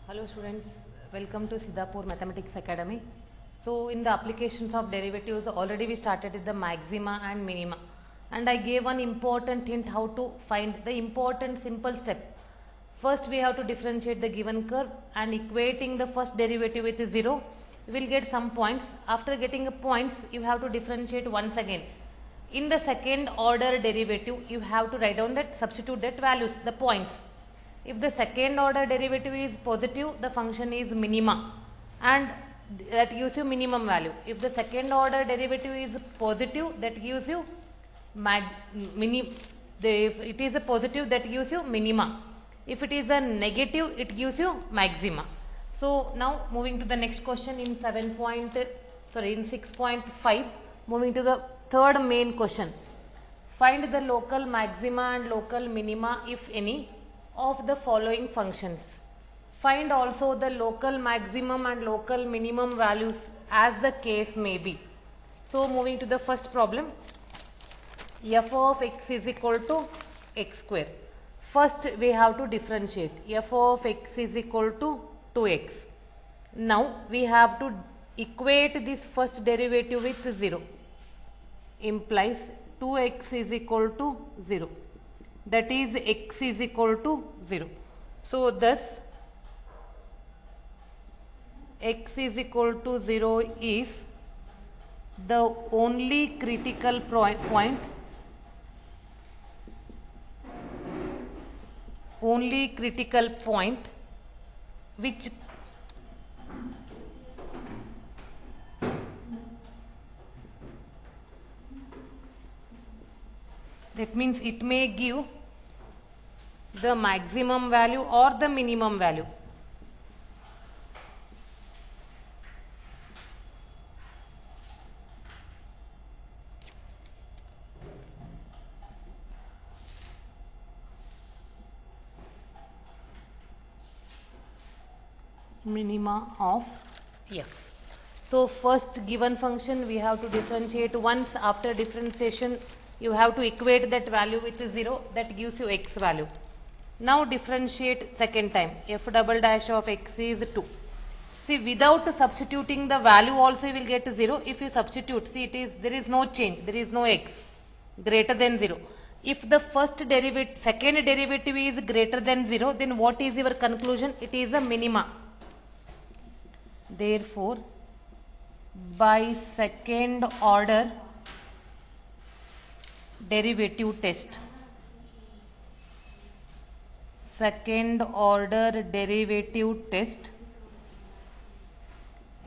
Hello students, welcome to Siddhapur Mathematics Academy. So in the applications of derivatives already we started with the maxima and minima, and I gave one important hint how to find the important simple step. First we have to differentiate the given curve and equating the first derivative with 0, we will get some points. After getting a points you have to differentiate once again. In the second order derivative you have to write down that, substitute that values, the points. If the second order derivative is positive, the function is minima and that gives you minimum value. If the second order derivative is positive, that gives you if it is a positive, that gives you minima. If it is a negative, it gives you maxima. So now moving to the next question in 6.5, moving to the third main question. Find the local maxima and local minima, if any, of the following functions. Find also the local maximum and local minimum values as the case may be. So moving to the first problem, f of x is equal to x square. First we have to differentiate. F of x is equal to 2x. Now we have to equate this first derivative with 0. Implies 2x is equal to 0. That is x is equal to 0. So thus x is equal to 0 is the only critical point, which that means it may give the maximum value or the minimum value. Minima of f. So first given function we have to differentiate once. After differentiation you have to equate that value with 0, that gives you x value. Now differentiate second time. F double dash of x is 2. See, without substituting the value also you will get 0. If you substitute, see, there is no change, there is no x greater than 0. If the second derivative is greater than 0, then what is your conclusion? It is a minima. Therefore, by second order derivative test,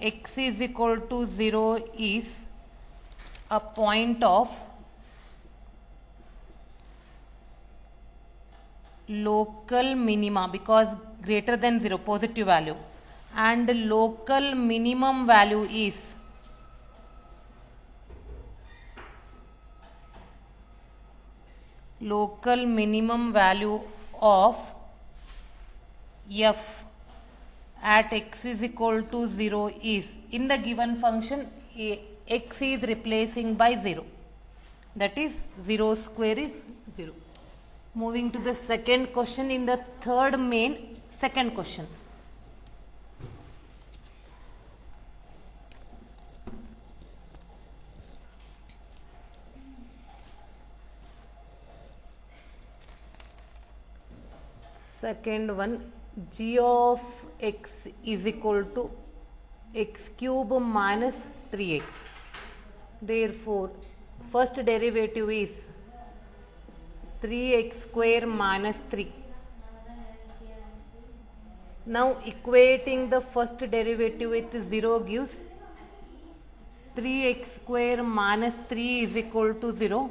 x is equal to 0 is a point of local minima, because greater than 0 positive value, and local minimum value is of f at x is equal to 0 is, in the given function x is replacing by 0, that is 0 square is 0. Moving to the second question in the third main, second question. Second one, g of x is equal to x cube minus 3x. Therefore, first derivative is 3x square minus 3. Now equating the first derivative with 0 gives 3x square minus 3 is equal to 0,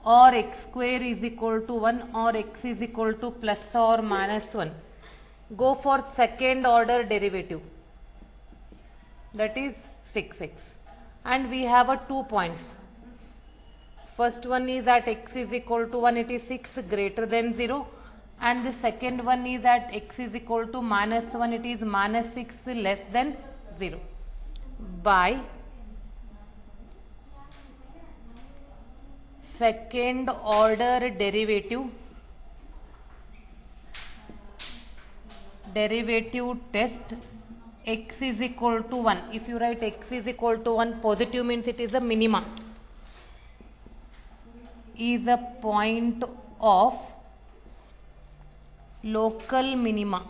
or x square is equal to 1, or x is equal to plus or minus 1. Go for second order derivative, that is 6x, and we have a 2 points. First one is at x is equal to 1, it is 6 greater than 0, and the second one is at x is equal to minus 1, it is minus 6 less than 0. By second order derivative derivative test x is equal to 1. If you write x is equal to 1, positive means it is a minima, is a point of local minima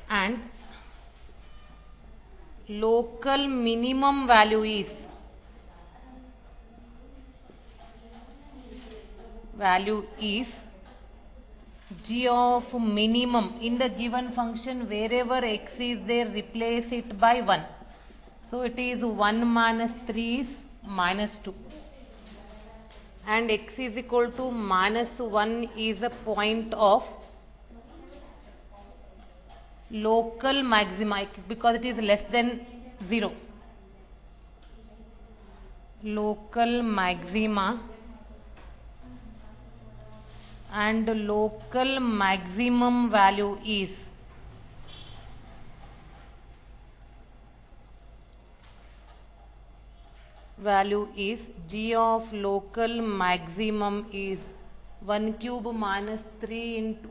and local minimum value is g of minimum. In the given function, wherever x is there, replace it by 1. So it is 1 minus 3 is minus 2. And x is equal to minus 1 is a point of local maxima because it is less than 0. Local maxima and local maximum value is g of local maximum is 1 cube minus 3 into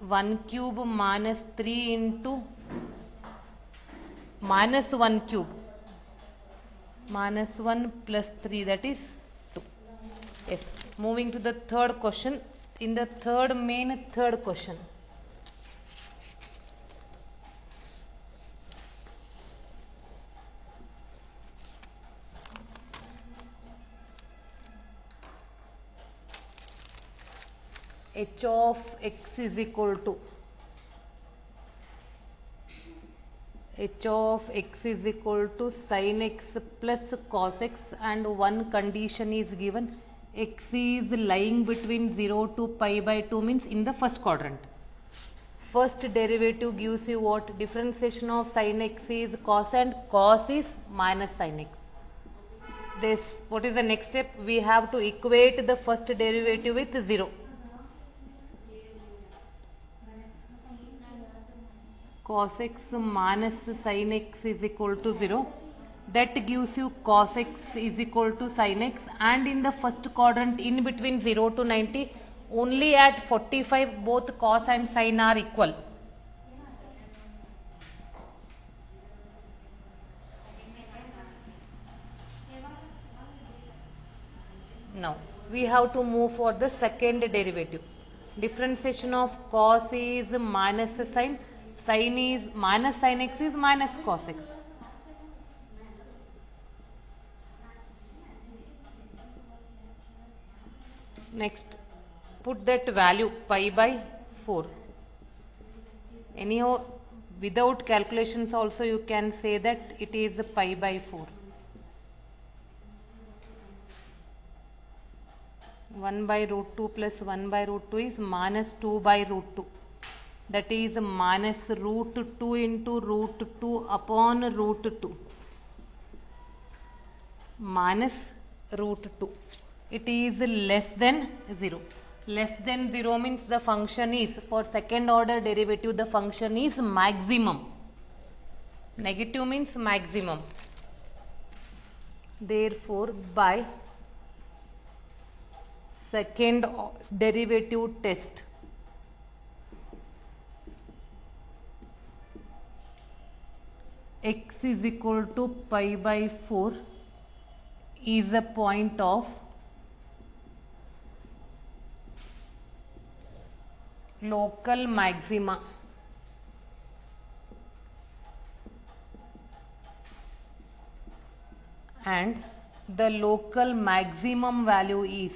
1 cube minus 3 into minus 1 cube minus 1 plus 3, that is 2. Yes. Moving to the third question. In the third question, h of x is equal to sin x plus cos x, and one condition is given, x is lying between 0 to pi by 2 means in the first quadrant. First derivative gives you what? Differentiation of sin x is cos and cos is minus sin x. This, what is the next step? We have to equate the first derivative with 0. Cos x minus sin x is equal to 0. That gives you cos x is equal to sin x, and in the first quadrant in between 0 to 90, only at 45 both cos and sin are equal. Now we have to move for the second derivative. Differentiation of cos is minus sin, sin is minus sin x is minus cos x. Next, put that value pi by 4. Anyhow, without calculations also you can say that it is pi by 4. 1 by root 2 plus 1 by root 2 is minus 2 by root 2. That is minus root 2 into root 2 upon root 2. Minus root 2. It is less than 0. Less than 0 means the function is, for second order derivative, the function is maximum. Negative means maximum. Therefore, by second derivative test, x is equal to pi by 4 is a point of local maxima and the local maximum value is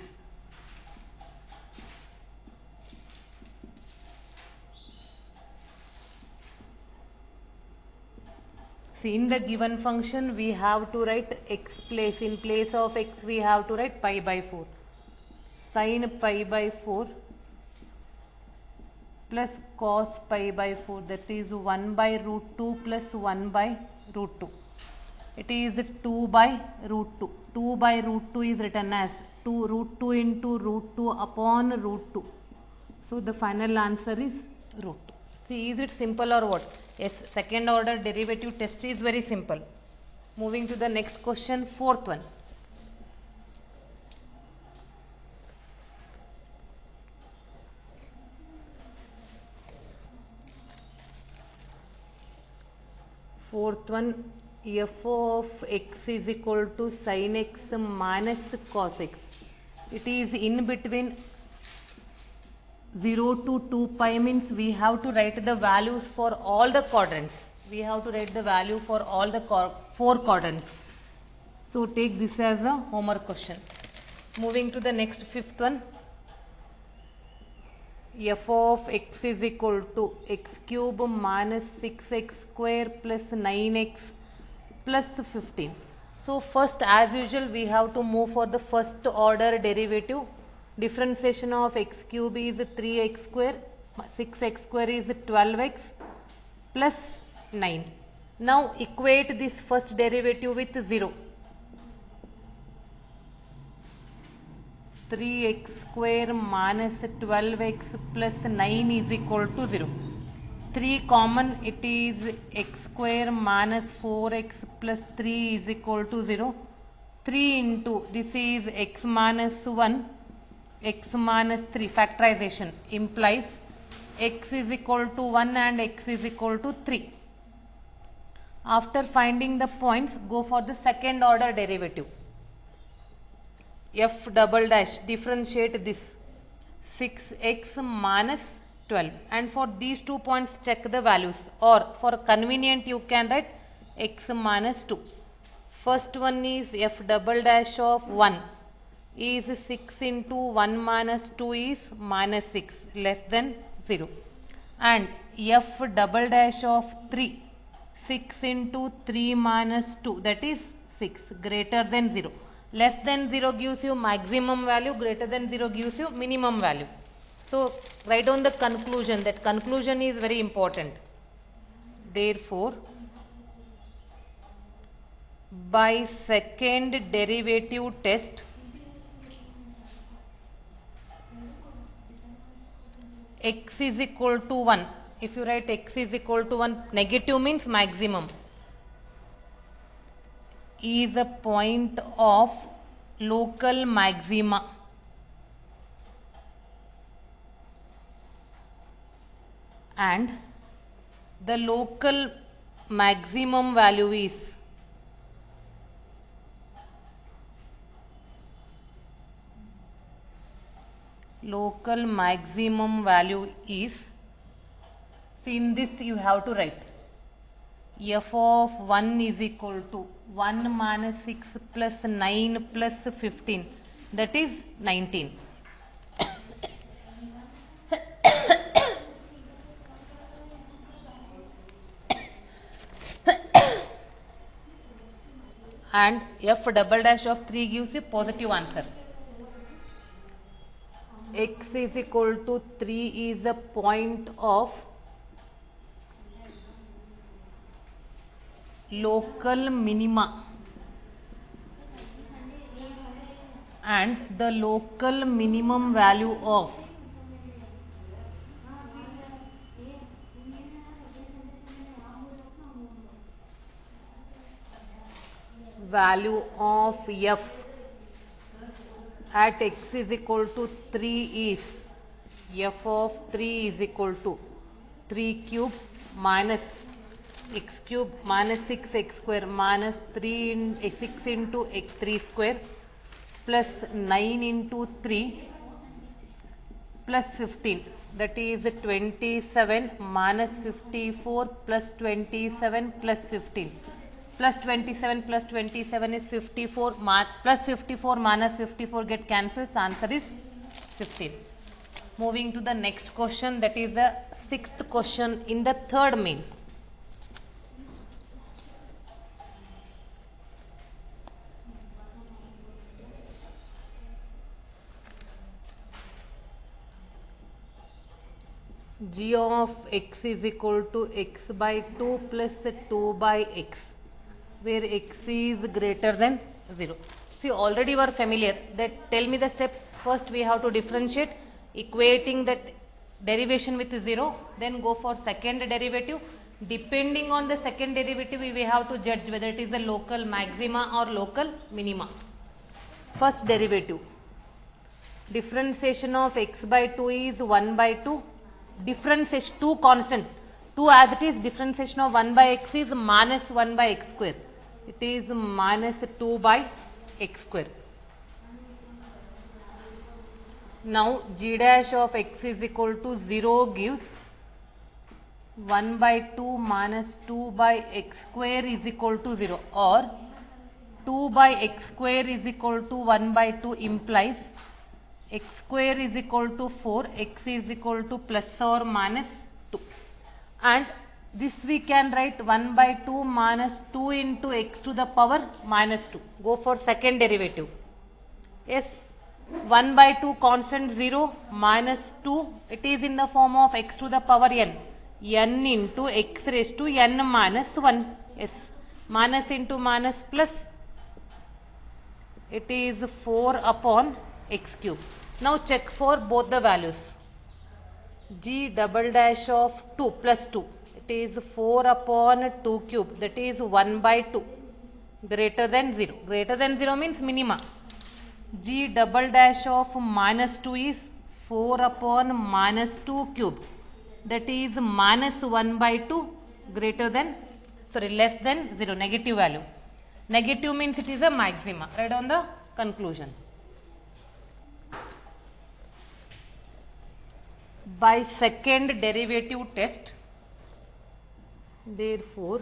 see, in the given function we have to write x place, in place of x we have to write pi by 4. Sin pi by 4 plus cos pi by 4, that is 1 by root 2 plus 1 by root 2. It is 2 by root 2. 2 by root 2 is written as 2 root 2 into root 2 upon root 2. So the final answer is root 2. See, is it simple or what? Yes, second order derivative test is very simple. Moving to the next question, fourth one. Fourth one, f of x is equal to sin x minus cos x. It is in between 0 to 2 pi, means we have to write the values for all the quadrants. We have to write the value for all the 4 quadrants. So take this as a homework question. Moving to the next, fifth one. F of x is equal to x cube minus 6x square plus 9x plus 15. So first, as usual, we have to move for the first order derivative. Differentiation of x cube is 3x square, 6x square is 12x plus 9. Now equate this first derivative with 0. 3x square minus 12x plus 9 is equal to 0. 3 common, it is x square minus 4x plus 3 is equal to 0. 3 into, this is x minus 1, x minus 3, factorization implies x is equal to 1 and x is equal to 3. After finding the points, go for the second order derivative. F double dash, differentiate this 6x minus 12, and for these 2 points check the values, or for convenient you can write x minus 2. First one is f double dash of 1 is 6 into 1 minus 2 is minus 6, less than 0, and f double dash of 3, 6 into 3 minus 2, that is 6, greater than 0. Less than 0 gives you maximum value, greater than 0 gives you minimum value. So write down the conclusion. That conclusion is very important. Therefore, by second derivative test, x is equal to 1. If you write x is equal to 1, negative means maximum, is a point of local maxima, and the local maximum value is see, in this you have to write f of 1 is equal to 1 minus 6 plus 9 plus 15, that is 19. And f double dash of 3 gives a positive answer. X is equal to 3 is a point of local minima, and the local minimum value of f at x is equal to 3 is f of 3 is equal to 3 cube minus x cube minus 6x square minus 6 into x3 square plus 9 into 3 plus 15, that is 27 minus 54 plus 27 plus 15. Plus 27 plus 27 is 54, plus 54 minus 54 get cancelled, so answer is 15. Moving to the next question, that is the sixth question in the third main. G of x is equal to x by 2 plus 2 by x, where x is greater than 0. See, already you are familiar. That tell me the steps. First we have to differentiate, equating that derivation with 0, then go for second derivative. Depending on the second derivative, we have to judge whether it is a local maxima or local minima. First derivative, differentiation of x by 2 is 1 by 2. Differentiation 2 constant. 2 as it is, differentiation of 1 by x is minus 1 by x square. It is minus 2 by x square. Now g dash of x is equal to 0 gives 1 by 2 minus 2 by x square is equal to 0, or 2 by x square is equal to 1 by 2 implies x square is equal to 4, x is equal to plus or minus 2. And this we can write 1 by 2 minus 2 into x to the power minus 2. Go for second derivative. Yes, 1 by 2 constant 0 minus 2, it is in the form of x to the power n. N into x raised to n minus 1. Yes, minus into minus plus. It is 4 upon x cube. Now check for both the values. G double dash of 2 plus 2. It is 4 upon 2 cube. That is 1 by 2. Greater than 0. Greater than 0 means minima. G double dash of minus 2 is 4 upon minus 2 cube. That is minus 1 by 2 greater than, less than 0, negative value. Negative means it is a maxima. Write on the conclusion. By second derivative test, therefore,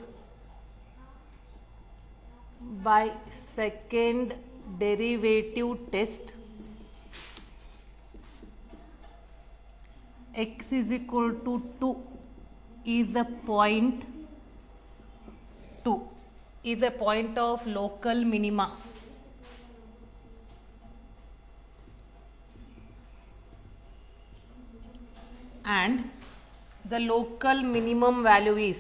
by second derivative test, x is equal to 2 is a point, 2 is a point of local minima. And the local minimum value is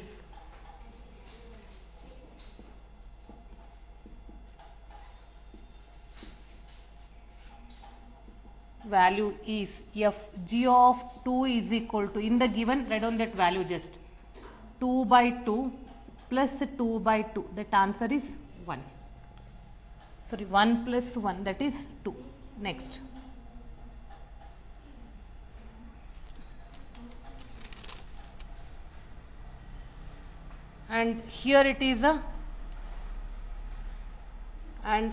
f g of 2 is equal to, in the given, write down that value just 2 by 2 plus 2 by 2, that answer is 1. 1 plus 1, that is 2. Next. And here it is and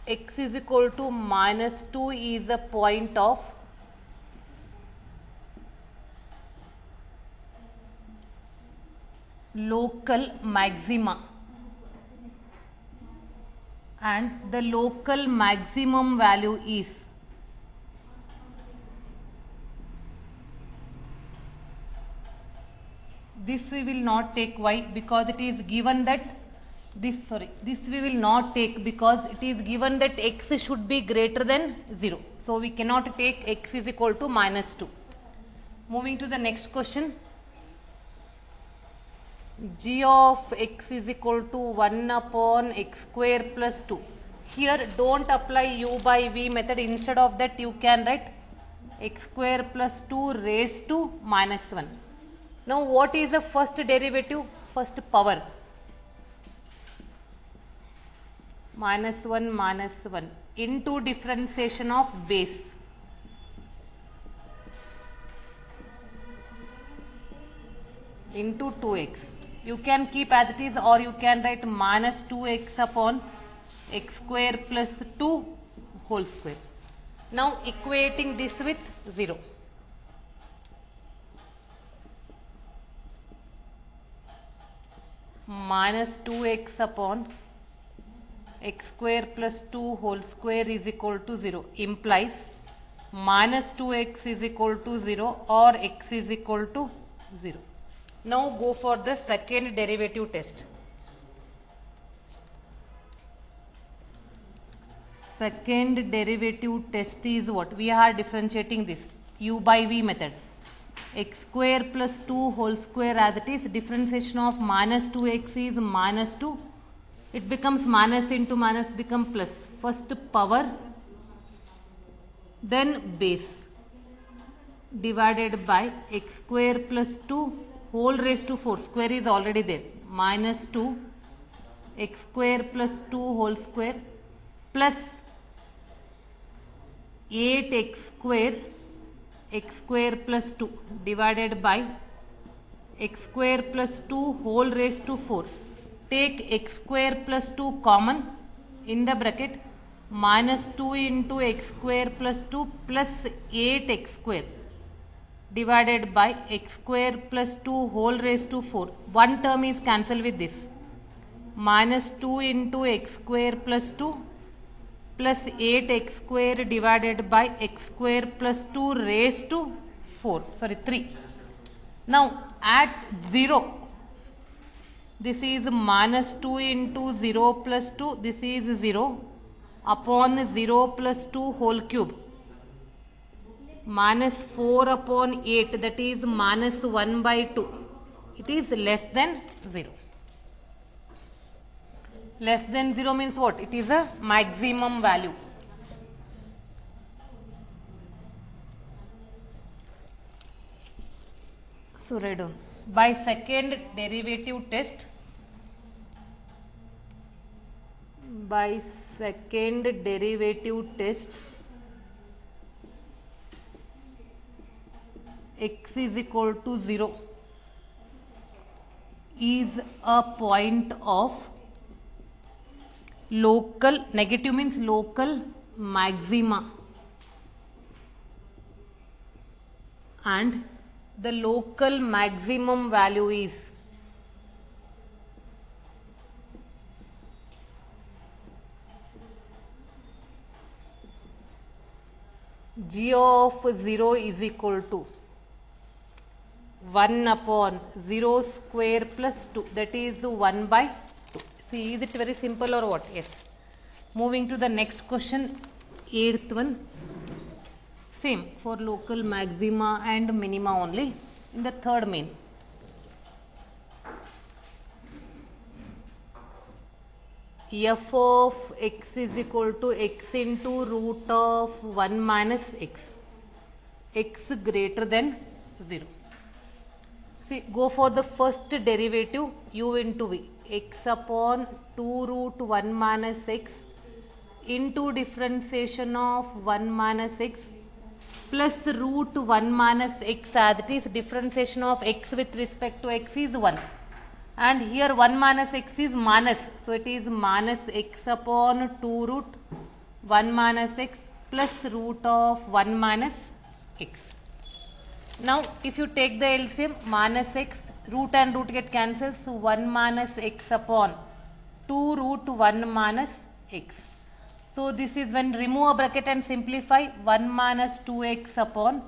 x is equal to minus 2 is a point of local maxima, and the local maximum value is this. We will not take. Why? Because it is given that this we will not take, because it is given that x should be greater than 0. So we cannot take x is equal to minus 2. Moving to the next question. G of x is equal to 1 upon x square plus 2. Here don't apply u by v method. Instead of that you can write x square plus 2 raised to minus 1. Now what is the first derivative? First power. Minus 1 into differentiation of base. Into 2x. You can keep as it is, or you can write minus 2x upon x square plus 2 whole square. Now equating this with 0. Minus 2x upon x square plus 2 whole square is equal to 0 implies minus 2x is equal to 0 or x is equal to 0. Now go for the second derivative test. Second derivative test is what? We are differentiating this u by v method. X square plus 2 whole square as it is, differentiation of minus 2x is minus 2. It becomes minus into minus become plus. First power, then base, divided by x square plus 2 whole raised to 4. Square is already there. Minus 2 x square plus 2 whole square plus 8 x square plus 2 divided by x square plus 2 whole raised to 4. Take x square plus 2 common in the bracket, minus 2 into x square plus 2 plus 8x square divided by x square plus 2 whole raised to 4. One term is cancelled with this. Minus 2 into x square plus 2 plus 8x square divided by x square plus 2 raised to 3. Now at 0, this is minus 2 into 0 plus 2, this is 0 upon 0 plus 2 whole cube, minus 4 upon 8, that is minus 1 by 2. It is less than 0. Less than 0 means what? It is a maximum value. So write down. By second derivative test, x is equal to 0 is a point of local, negative means local maxima, and the local maximum value is g of 0 is equal to 1 upon 0 square plus 2, that is 1 by 2. See, is it very simple or what? Yes. Moving to the next question, 8th one. Same for local maxima and minima only. In the third main, f of x is equal to x into root of 1 minus x greater than 0. See, go for the first derivative, u into v, x upon 2 root 1 minus x into differentiation of 1 minus x plus root 1 minus x, as it is differentiation of x with respect to x is 1, and here 1 minus x is minus, so it is minus x upon 2 root 1 minus x plus root of 1 minus x. Now if you take the LCM, minus x, root and root get cancelled, so 1 minus x upon 2 root 1 minus x. So this is when remove a bracket and simplify, 1 minus 2x upon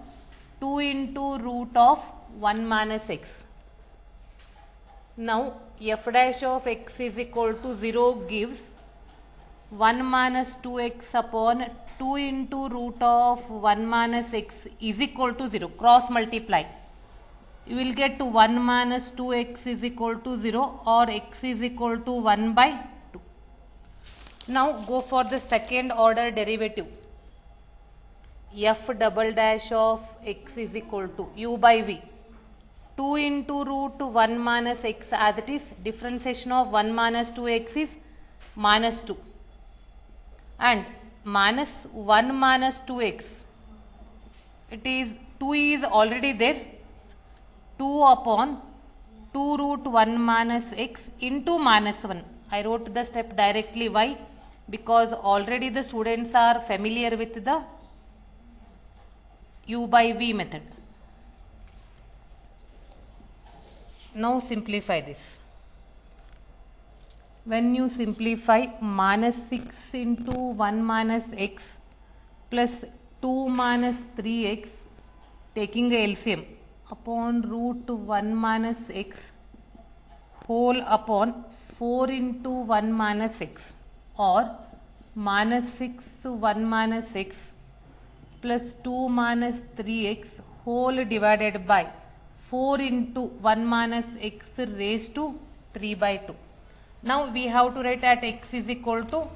2 into root of 1 minus x. Now f dash of x is equal to 0 gives 1 minus 2x upon 2 into root of 1 minus x is equal to 0. Cross multiply. You will get 1 minus 2x is equal to 0 or x is equal to 1 by 2. Now go for the second order derivative. F double dash of x is equal to u by v. 2 into root 1 minus x, as it is differentiation of 1 minus 2x is minus 2, and minus 1 minus 2x, it is 2 is already there, 2 upon 2 root 1 minus x into minus 1. I wrote the step directly. Why? Because already the students are familiar with the u by v method. Now simplify this. When you simplify, minus 6 into 1 minus x plus 2 minus 3x, taking a LCM, upon root 1 minus x whole upon 4 into 1 minus x, or minus 6 1 minus x plus 2 minus 3x whole divided by 4 into 1 minus x raised to 3 by 2. Now we have to write at x is equal to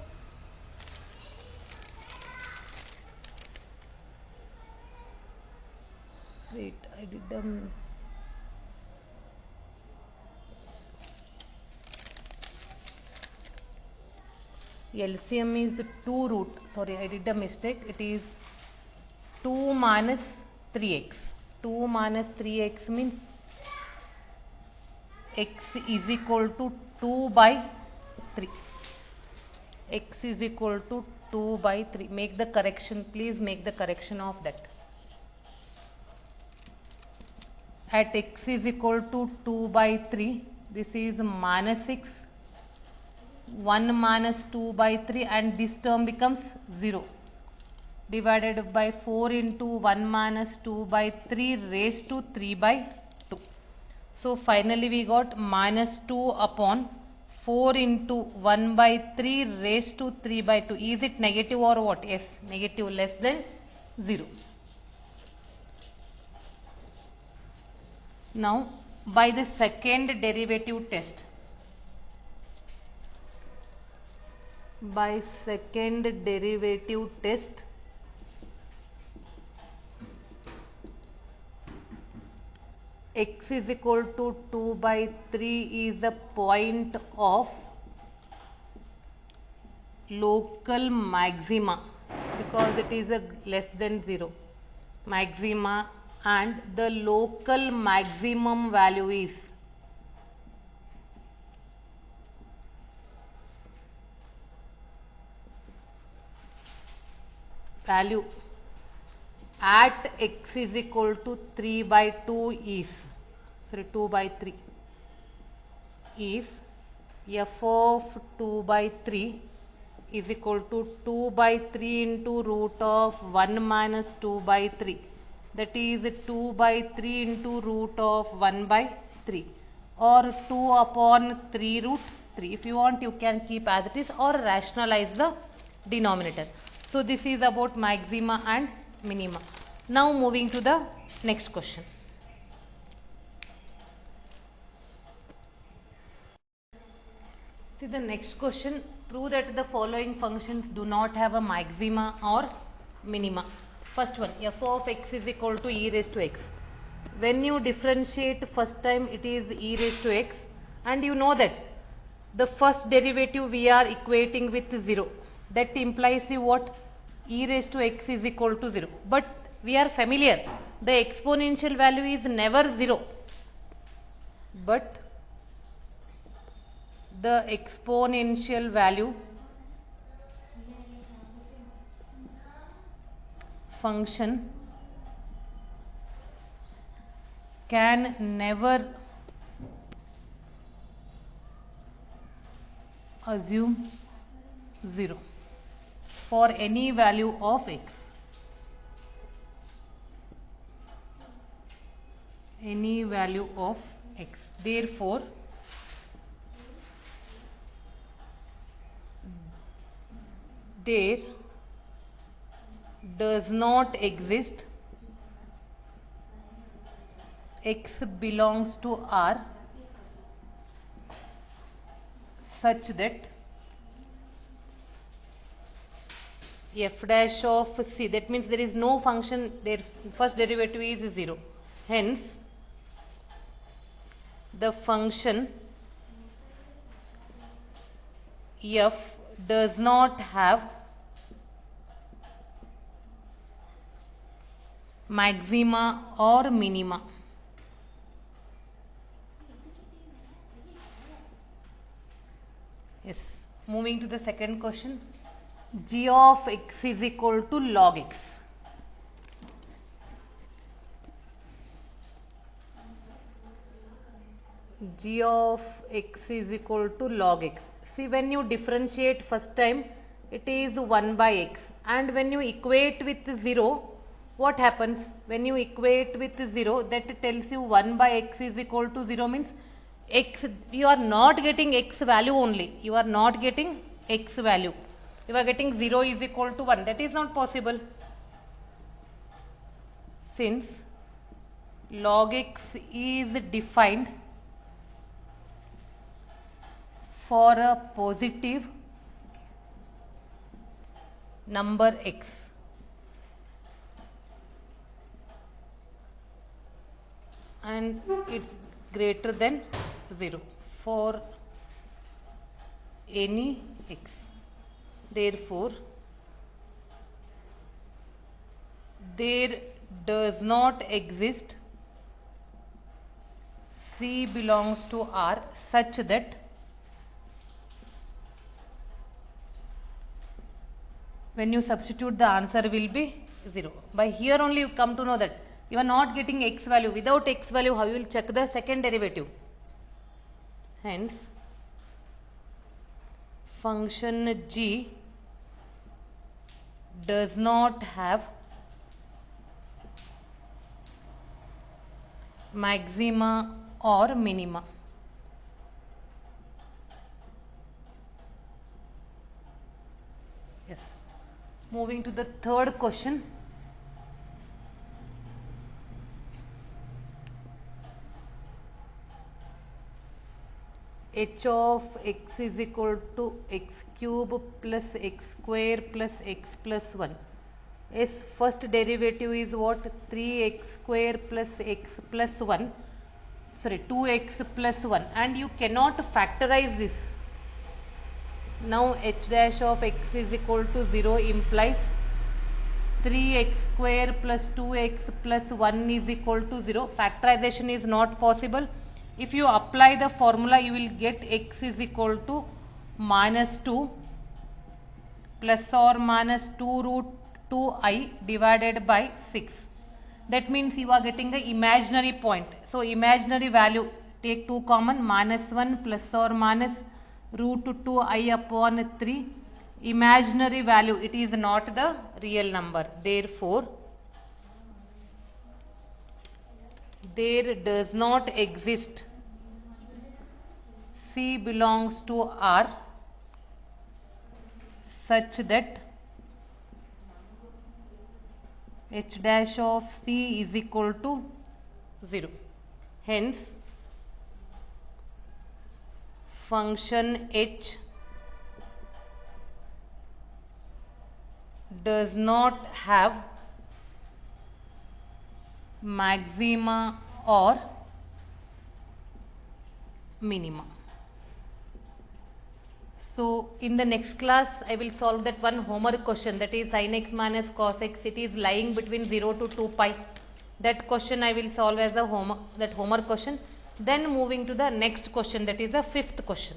LCM is 2 root, sorry I did a mistake, it is 2 minus 3x. 2 minus 3x means x is equal to 2 by 3. X is equal to 2 by 3. Make the correction, please make the correction of that. At x is equal to 2 by 3, this is minus 6, 1 minus 2 by 3, and this term becomes 0, divided by 4 into 1 minus 2 by 3 raised to 3 by 2. So finally we got minus 2 upon 4 into 1 by 3 raised to 3 by 2. Is it negative or what? Yes, negative, less than 0. Now by the second derivative test, x is equal to 2 by 3 is the point of local maxima, because it is a less than 0 maxima, and the local maximum value is at x is equal to 3 by 2 is 2 by 3 is f of 2 by 3 is equal to 2 by 3 into root of 1 minus 2 by 3, that is 2 by 3 into root of 1 by 3, or 2 upon 3 root 3. If you want, you can keep as it is or rationalize the denominator. So this is about maxima and minima. Now moving to the next question. See the next question, prove that the following functions do not have a maxima or minima. First one, f of x is equal to e raised to x. When you differentiate first time, it is e raised to x, and you know that the first derivative we are equating with 0. That implies you what? E raised to x is equal to 0. But we are familiar, the exponential value is never 0. But the exponential value function can never assume 0 for any value of x. Any value of x. Therefore, there does not exist x belongs to R such that f dash of c, that means there is no function, their first derivative is 0. Hence, the function f does not have maxima or minima. Yes. Moving to the second question. G of x is equal to log x. G of x is equal to log x. See, when you differentiate first time, it is 1 by x, and when you equate with 0, what happens? When you equate with 0, that tells you 1 by x is equal to 0 means x, you are not getting x value only, you are not getting x value, you are getting 0 is equal to 1. That is not possible, since log x is defined for a positive number x. And it's greater than 0 for any x. Therefore, there does not exist C belongs to R such that when you substitute the answer will be 0. By here only you come to know that you are not getting x value. Without x value, how you will check the second derivative? Hence, function g does not have maxima or minima. Yes. Moving to the third question. H of x is equal to x cube plus x square plus x plus 1. Yes, first derivative is what? 3x square plus x plus 1. Sorry, 2x plus 1. And you cannot factorize this. Now h dash of x is equal to 0 implies 3x square plus 2x plus 1 is equal to 0. Factorization is not possible. If you apply the formula, you will get x is equal to minus 2 plus or minus 2 root 2I divided by 6. That means you are getting the imaginary point. So imaginary value, take 2 common, minus 1 plus or minus root 2I upon 3. Imaginary value, it is not the real number. Therefore, there does not exist C belongs to R such that h dash of C is equal to 0. Hence, function h does not have maxima or minima. So in the next class I will solve that one homework question, that is sin x minus cos x. It is lying between 0 to 2 pi. That question I will solve as a homework question. Then moving to the next question, that is the fifth question.